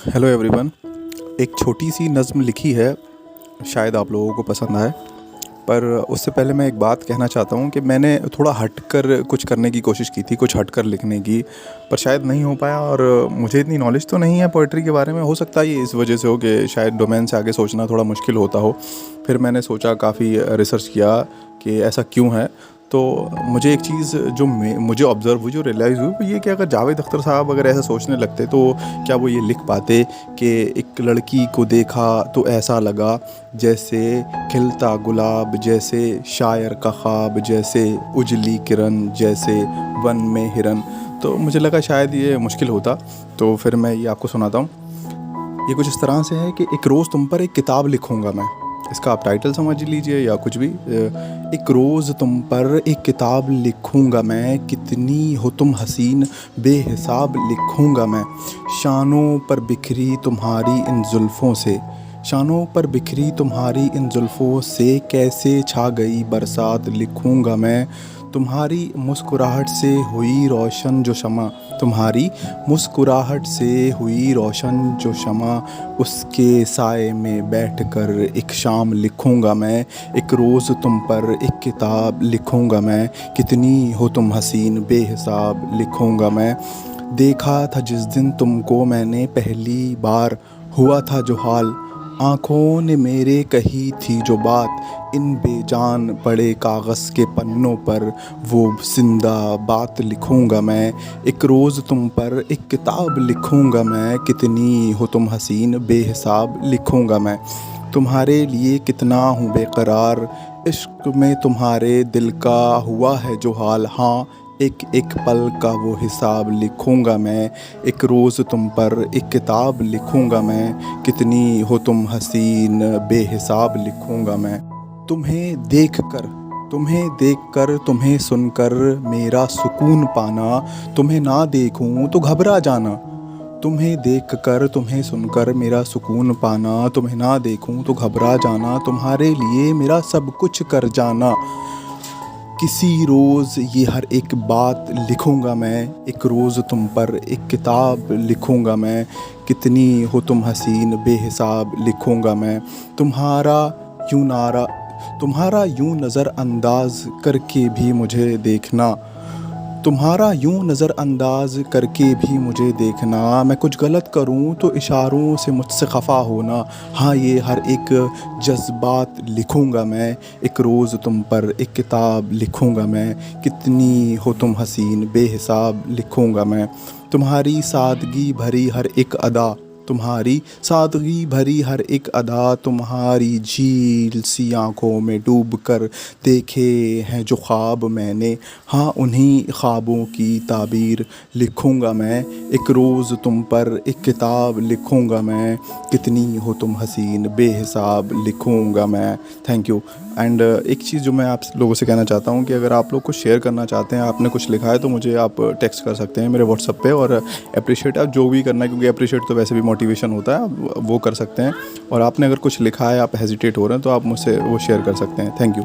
Hello everyone. एक छोटी सी नज़्म लिखी है, शायद आप लोगों को पसंद आए। पर उससे पहले मैं एक बात कहना चाहता हूँ कि मैंने थोड़ा हटकर कुछ करने की कोशिश की थी, कुछ हटकर लिखने की, पर शायद नहीं हो पाया। और मुझे इतनी नॉलेज तो नहीं है पोइट्री के बारे में। हो सकता है ये इस वजह से हो कि शायद डोमेन से आगे सोचना थोड़ा मुश्किल होता हो। फिर मैंने सोचा, काफ़ी रिसर्च किया कि ऐसा क्यों है। तो मुझे एक चीज़ जो मुझे ऑब्ज़र्व हुई, जो रियलाइज़ हुई, वो ये कि अगर जावेद अख्तर साहब अगर ऐसा सोचने लगते तो क्या वो ये लिख पाते कि एक लड़की को देखा तो ऐसा लगा जैसे खिलता गुलाब, जैसे शायर का ख्वाब, जैसे उजली किरण, जैसे वन में हिरन। तो मुझे लगा शायद ये मुश्किल होता, तो फिर मैं ये आपको सुनाता हूँ। ये कुछ इस तरह से है कि एक रोज़ तुम पर एक किताब लिखूँगा मैं। इसका आप टाइटल समझ लीजिए या कुछ भी। एक रोज़ तुम पर एक किताब लिखूँगा मैं, कितनी हो तुम हसीन बेहिसाब लिखूँगा मैं। शानों पर बिखरी तुम्हारी इन जुल्फ़ों से, शानों पर बिखरी तुम्हारी इन जुल्फ़ों से, कैसे छा गई बरसात लिखूँगा मैं। तुम्हारी मुस्कुराहट से हुई रोशन जो शमा, तुम्हारी मुस्कुराहट से हुई रोशन जो शमा, उसके साए में बैठकर एक शाम लिखूँगा मैं। एक रोज़ तुम पर एक किताब लिखूँगा मैं, कितनी हो तुम हसीन बेहिसाब लिखूँगा मैं। देखा था जिस दिन तुमको मैंने पहली बार, हुआ था जो हाल, आँखों ने मेरे कही थी जो बात, इन बेजान पड़े कागज़ के पन्नों पर वो जिंदा बात लिखूँगा मैं। एक रोज़ तुम पर एक किताब लिखूँगा मैं, कितनी हो तुम हसीन बेहिसाब लिखूँगा मैं। तुम्हारे लिए कितना हूँ बेकरार, इश्क में तुम्हारे दिल का हुआ है जो हाल, हाँ एक एक पल का वो हिसाब लिखूँगा मैं। एक रोज़ तुम पर एक किताब लिखूँगा मैं, कितनी हो तुम हसीन बेहिसाब लिखूँगा मैं। तुम्हें देखकर तुम्हें सुनकर मेरा सुकून पाना, तुम्हें ना देखूं तो घबरा जाना। तुम्हें देखकर तुम्हें सुनकर मेरा सुकून पाना, तुम्हें ना देखूं तो घबरा जाना। तुम्हारे लिए मेरा सब कुछ कर जाना, किसी रोज़ ये हर एक बात लिखूँगा मैं। एक रोज़ तुम पर एक किताब लिखूँगा मैं, कितनी हो तुम हसीन बेहिसाब लिखूँगा मैं। तुम्हारा यूं नज़रअंदाज करके भी मुझे देखना, तुम्हारा यूं नज़रअंदाज करके भी मुझे देखना। मैं कुछ गलत करूं तो इशारों से मुझसे खफा होना, हाँ ये हर एक जज्बात लिखूँगा मैं। एक रोज़ तुम पर एक किताब लिखूँगा मैं, कितनी हो तुम हसीन बेहिसाब लिखूँगा मैं। तुम्हारी सादगी भरी हर एक अदा, तुम्हारी सादगी भरी हर एक अदा, तुम्हारी झील सी आँखों में डूब कर देखे हैं जो ख्वाब मैंने, हाँ उन्हीं ख्वाबों की ताबीर लिखूँगा मैं। एक रोज़ तुम पर एक किताब लिखूँगा मैं, कितनी हो तुम हसीन बेहिसाब लिखूँगा मैं। Thank you. एंड एक चीज़ जो मैं आप लोगों से कहना चाहता हूँ कि अगर आप लोग कुछ शेयर करना चाहते हैं, आपने कुछ लिखा है, तो मुझे आप टेक्स्ट कर सकते हैं मेरे व्हाट्सएप पे। और अप्रिशिएट आप जो भी करना है, क्योंकि अप्रिशिएट तो वैसे भी मोटिवेशन होता है, आप वो कर सकते हैं। और आपने अगर कुछ लिखा है, आप हेजिटेट हो रहे हैं, तो आप मुझसे वो शेयर कर सकते हैं। Thank you.